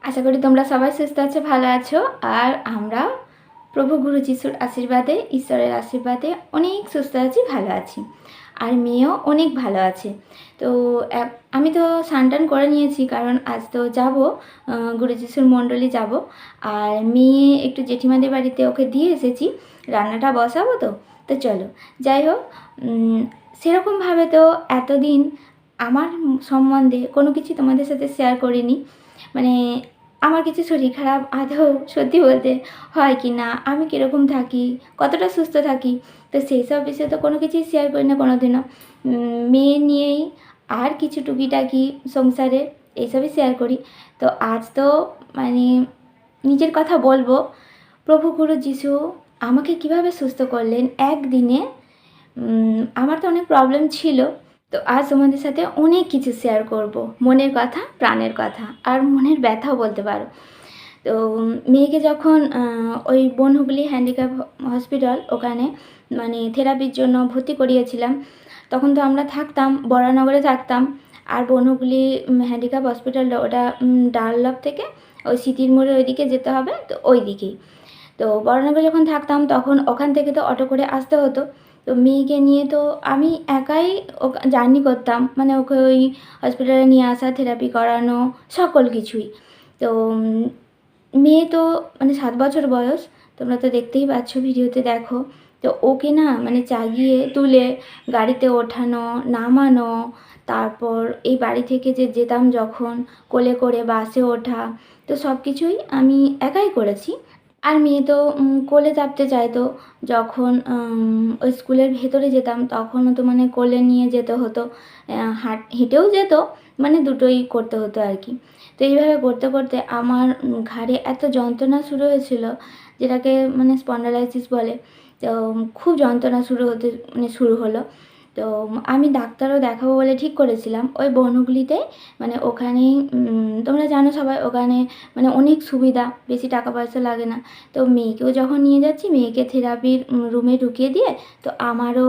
আশা করি তোমরা সবাই সুস্থ আছো, ভালো আছো। আর আমরা প্রভু গুরু যিশুর আশীর্বাদে, ঈশ্বরের আশীর্বাদে অনেক সুস্থ আছি, ভালো আছি। আর মেয়েও অনেক ভালো আছে। তো আমি তো স্নান করে নিয়েছি, কারণ আজ তো যাব গুরু যিশুর মণ্ডলী যাব। আর মেয়ে একটু জেঠিমাদের বাড়িতে ওকে দিয়ে এসেছি, রান্নাটা বসাবো। তো চলো, যাই হোক, সেরকমভাবে তো এতদিন আমার সম্বন্ধে কোনো কিছু তোমাদের সাথে শেয়ার করিনি। মানে আমার কিছু শরীর খারাপ আদৌ সত্যি বলতে হয় কি না, আমি কীরকম থাকি, কতটা সুস্থ থাকি, তো সেই সব বিষয়ে তো কোনো কিছুই শেয়ার করি না কোনোদিনও। মেয়ে নিয়েই আর কিছু টুকিটাকি সংসারে এইসবই শেয়ার করি। তো আজ তো মানে নিজের কথা বলবো, প্রভু গুরু যিশু আমাকে কিভাবে সুস্থ করলেন একদিনে। আমার তো অনেক প্রবলেম ছিল, তো আজ তোমাদের সাথে অনেক কিছু শেয়ার করব, মনের কথা, প্রাণের কথা, আর মনের ব্যথাও বলতে পারো। তো মেয়েকে যখন ওই বনহুগলি হ্যান্ডিক্যাপ হসপিটাল, ওখানে মানে থেরাপির জন্য ভর্তি করিয়েছিলাম, তখন তো আমরা থাকতাম বরানগরে থাকতাম। আর বনহুগলি হ্যান্ডিক্যাপ হসপিটালটা ওটা ডানলপ থেকে ওই সিটির মোড়ের ওইদিকে যেতে হবে, তো ওই দিকেই। তো বরানগরে যখন থাকতাম তখন ওখান থেকে তো অটো করে আসতে হতো। তো মেয়েকে নিয়ে তো আমি একাই জার্নি করতাম, মানে ওকে ওই হসপিটালে নিয়ে আসা, থেরাপি করানো, সকল কিছুই। তো মেয়ে তো মানে 7 বছর বয়স, তোমরা তো দেখতেই পাচ্ছ, ভিডিওতে দেখো। তো ওকে না মানে চাগিয়ে তুলে গাড়িতে ওঠানো, নামানো, তারপর এই বাড়ি থেকে যে যেতাম যখন কোলে করে বাসে ওঠা, তো সব কিছুই আমি একাই করেছি। আর মেয়ে তো কোলে চাপতে চাইতো, যখন ওই স্কুলের ভেতরে যেতাম তখনও তো মানে কোলে নিয়ে যেতে হতো, হেঁটেও যেত, মানে দুটোই করতে হতো আর কি। তো এইভাবে করতে করতে আমার ঘাড়ে এত যন্ত্রণা শুরু হয়েছিল, যেটাকে মানে স্পন্ডালাইসিস বলে। তো খুব যন্ত্রণা শুরু হলো। তো আমি ডাক্তারও দেখাবো বলে ঠিক করেছিলাম ওই বনহুগলিতে। মানে ওখানেই তোমরা জানো সবাই, ওখানে মানে অনেক সুবিধা, বেশি টাকা পয়সা লাগে না। তো মেয়েকেও যখন নিয়ে যাচ্ছি, মেয়েকে থেরাপির রুমে ঢুকিয়ে দিয়ে, তো আমারও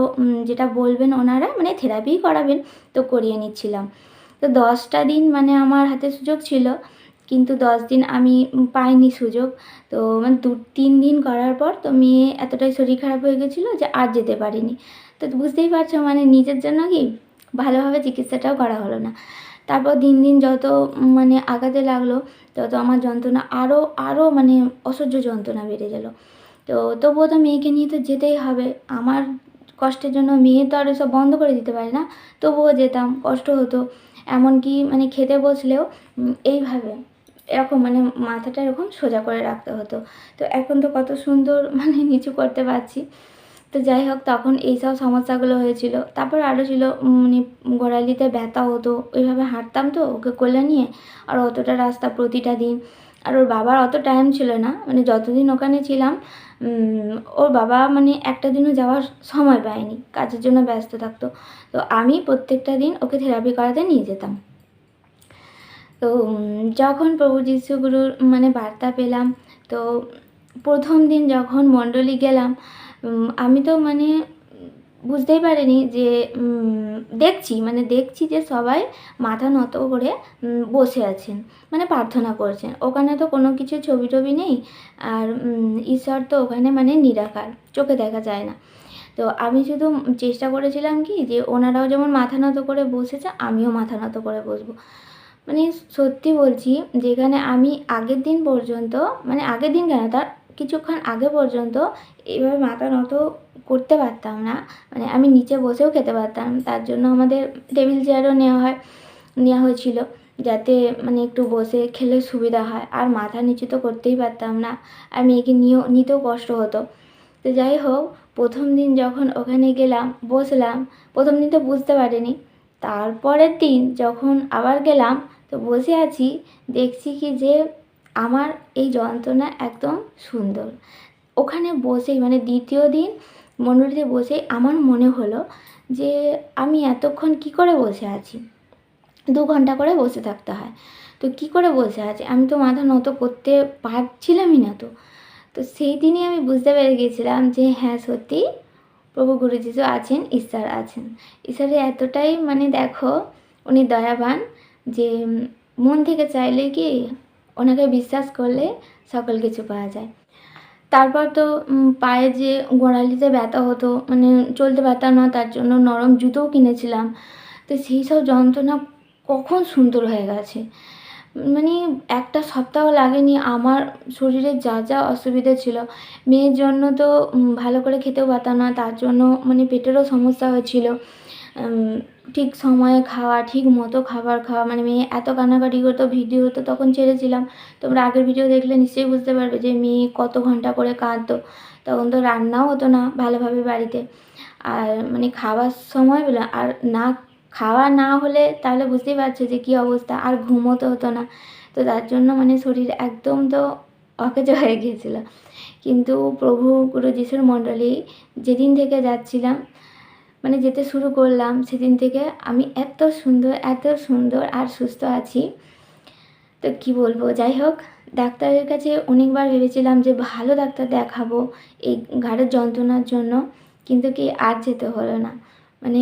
যেটা বলবেন ওনারা, মানে থেরাপিই করাবেন, তো করিয়ে নিচ্ছিলাম। তো 10টা দিন মানে আমার হাতে সুযোগ ছিল, কিন্তু 10 দিন আমি পাইনি সুযোগ। তো মানে 2-3 দিন করার পর তো মেয়ে এতটাই শরীর খারাপ হয়ে গেছিলো যে আর যেতে পারিনি। তো বুঝতেই পারছো, মানে নিজের জন্য কি ভালোভাবে চিকিৎসাটাও করা হলো না। তারপর দিন দিন যত মানে আগাতে লাগলো, তত আমার যন্ত্রণা আরও মানে অসহ্য যন্ত্রণা বেড়ে গেল। তো তবুও তো মেয়েকে নিয়ে তো যেতেই হবে, আমার কষ্টের জন্য মেয়ে তো আর এসব বন্ধ করে দিতে পারে না। তবুও যেতাম, কষ্ট হতো। এমনকি মানে খেতে বসলেও এইভাবে এরকম মানে মাথাটা এরকম সোজা করে রাখতে হতো। তো এখন তো কত সুন্দর মানে নিচু করতে পারছি। তো যাই হোক, তখন এইসব সমস্যাগুলো হয়েছিল। তারপর আরও ছিল মানে গোড়ালিতে ব্যথা হতো, ওইভাবে হাঁটতাম তো ওকে কোলে নিয়ে, আর অতটা রাস্তা প্রতিটা দিন। আর ওর বাবার অত টাইম ছিল না, মানে যতদিন ওখানে ছিলাম ওর বাবা মানে একটা দিনও যাওয়ার সময় পায়নি, কাজের জন্য ব্যস্ত থাকতো। তো আমি প্রত্যেকটা দিন ওকে থেরাপি করাতে নিয়ে যেতাম। তো যখন প্রভু যিশু গুরুর মানে বার্তা পেলাম, তো প্রথম দিন যখন মণ্ডলী গেলাম, আমি তো মানে বুঝতেই পারিনি যে দেখছি যে সবাই মাথা নত করে বসে আছেন, মানে প্রার্থনা করছেন। ওখানে তো কোনো কিছু ছবি টবি নেই, আর ঈশ্বর তো ওখানে মানে নিরাকার, চোখে দেখা যায় না। তো আমি শুধু চেষ্টা করেছিলাম কি, যে ওনারাও যেমন মাথা নত করে বসেছে, আমিও মাথা নত করে বসবো। মানে সত্যি বলছি, যেখানে আমি আগের দিন পর্যন্ত, মানে আগের দিন কেন, তার কিছুক্ষণ আগে পর্যন্ত এইভাবে মাথা নত করতে পারতাম না। মানে আমি নিচে বসেও খেতে পারতাম, তার জন্য আমাদের টেবিল চেয়ারও নেওয়া হয়েছিল, যাতে মানে একটু বসে খেলে সুবিধা হয়। আর মাথা নিচু তো করতেই পারতাম না, আর মেয়েকে নিতেও কষ্ট হতো। তো যাই হোক, প্রথম দিন যখন ওখানে গেলাম, বসলাম, প্রথম দিন তো বুঝতে পারিনি। তারপরের দিন যখন আবার গেলাম, তো বসে আছি, দেখছি কি যে আমার এই যন্ত্রণা একদম সুন্দর। ওখানে বসেই মানে দ্বিতীয় দিন মণ্ডলীতে বসেই আমার মনে হলো যে আমি এতক্ষণ কী করে বসে আছি, 2 ঘন্টা করে বসে থাকতে হয়, তো কী করে বসে আছি, আমি তো মাথা নত করতে পারছিলামই না। তো সেই দিনই আমি বুঝতে পেরে গেছিলাম যে হ্যাঁ, সত্যি প্রভু গুরু যিশু আছেন, ঈশ্বর আছেন। ঈশ্বরের এতটাই মানে দেখো উনি দয়াবান, যে মন থেকে চাইলে কি ওনাকে বিশ্বাস করলে সকল কিছু পাওয়া যায়। তারপর তো পায়ে যে গোড়ালিতে ব্যথা হতো, মানে চলতে পারতাম না, তার জন্য নরম জুতোও কিনেছিলাম। তো সেই সব যন্ত্রণা কখন সুন্দর হয়ে গেছে। মানে একটা সপ্তাহ লাগেনি আমার শরীরে যা যা অসুবিধা ছিল। মেয়ের জন্য তো ভালো করে খেতেও পারতাম না, তার জন্য মানে পেটেরও সমস্যা হয়েছিল। ঠিক সময়ে খাওয়া, ঠিক মতো খাবার খাওয়া, মানে মেয়ে এত কান্নাকাটি করতো, ভিডিও তো তখন ছেড়েছিলাম, তোমরা আগের ভিডিও দেখলে নিশ্চয়ই বুঝতে পারবে যে মেয়ে কত ঘন্টা করে কাঁদতো। তখন তো রান্নাও হতো না ভালোভাবে বাড়িতে, আর মানে খাওয়ার সময় বলে আর না, খাওয়া না হলে তাহলে বুঝতেই পারছো যে কী অবস্থা, আর ঘুমও তো হতো না। তো তার জন্য মানে শরীর একদম তো অকেজ হয়ে গিয়েছিলো। কিন্তু প্রভু গুরু যিশুর মণ্ডলী যেদিন থেকে যাচ্ছিলাম, মানে যেতে শুরু করলাম, সেদিন থেকে আমি এত সুন্দর আর সুস্থ আছি, তো কি বলবো। যাই হোক, ডাক্তারের কাছে অনেকবার ভেবেছিলাম যে ভালো ডাক্তার দেখাবো এই ঘাড়ের যন্ত্রণার জন্য, কিন্তু কি আর যেতে হলো না। মানে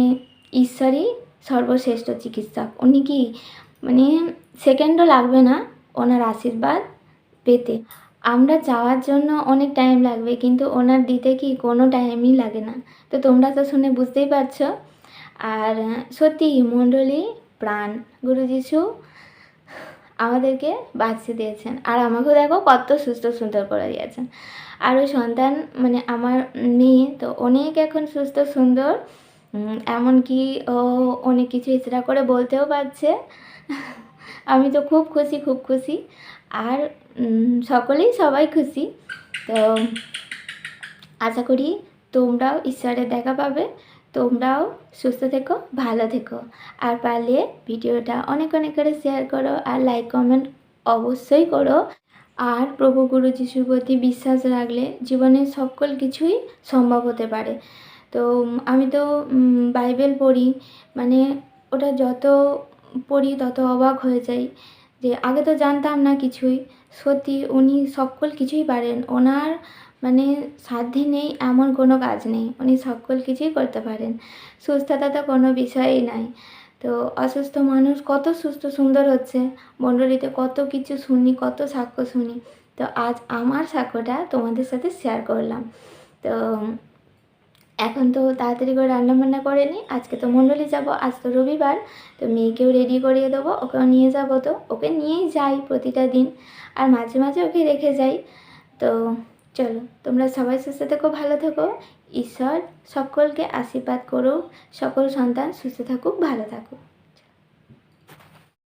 ঈশ্বরই সর্বশ্রেষ্ঠ চিকিৎসক। উনি কি মানে সেকেন্ডও লাগবে না ওনার আশীর্বাদ পেতে। আমরা চাওয়ার জন্য অনেক টাইম লাগবে, কিন্তু ওনার দিতে কি কোনো টাইমই লাগে না। তো তোমরা তো শুনে বুঝতেই পারছো। আর সত্যি মণ্ডলী প্রাণ গুরু যিশু আমাদেরকে বাঁচিয়ে দিয়েছেন, আর আমাকেও দেখো কত সুস্থ সুন্দর করে দিয়েছেন। আর ওই সন্তান মানে আমার মেয়ে তো অনেক এখন সুস্থ সুন্দর, এমনকি ও অনেক কিছু ইশারা করে বলতেও পারছে। আমি তো খুব খুশি, খুব খুশি। আর সবাই খুশি। তো আশা করি তোমরাও ঈশ্বরের দেখা পাবে, তোমরাও সুস্থ থেকো, ভালো থেকো। আর পারলে ভিডিওটা অনেক অনেক করে শেয়ার করো, আর লাইক কমেন্ট অবশ্যই করো। আর প্রভু গুরু যিশুর প্রতি বিশ্বাস রাখলে জীবনের সকল কিছুই সম্ভব হতে পারে। তো আমি তো বাইবেল পড়ি, মানে ওটা যত পড়ি তত অবাক হয়ে যাই যে আগে তো জানতাম না কিছুই। সত্যি উনি সকল কিছুই পারেন, ওনার মানে সাধ্যে নেই এমন কোনো কাজ নেই, উনি সকল কিছুই করতে পারেন। সুস্থতা তো কোনো বিষয়ই নাই। তো অসুস্থ মানুষ কত সুস্থ সুন্দর হচ্ছে, মণ্ডলীতে কত কিছু শুনি, কত সাক্ষ্য শুনি। তো আজ আমার সাক্ষ্যটা তোমাদের সাথে শেয়ার করলাম। তো এখন তো তাড়াতাড়ি করে রান্নাবান্না করে নিই, আজকে তো মণ্ডলী যাব, আজ তো রবিবার। তো মেয়েকেও রেডি করিয়ে দেবো, ওকেও নিয়ে যাবো, তো ওকে নিয়েই যাই প্রতিটা দিন, আর মাঝে মাঝে ওকে রেখে যাই। তো চলো, তোমরা সবাই সুস্থ থেকো, ভালো থেকো। ঈশ্বর সকলকে আশীর্বাদ করুক, সকল সন্তান সুস্থ থাকুক, ভালো থাকুক।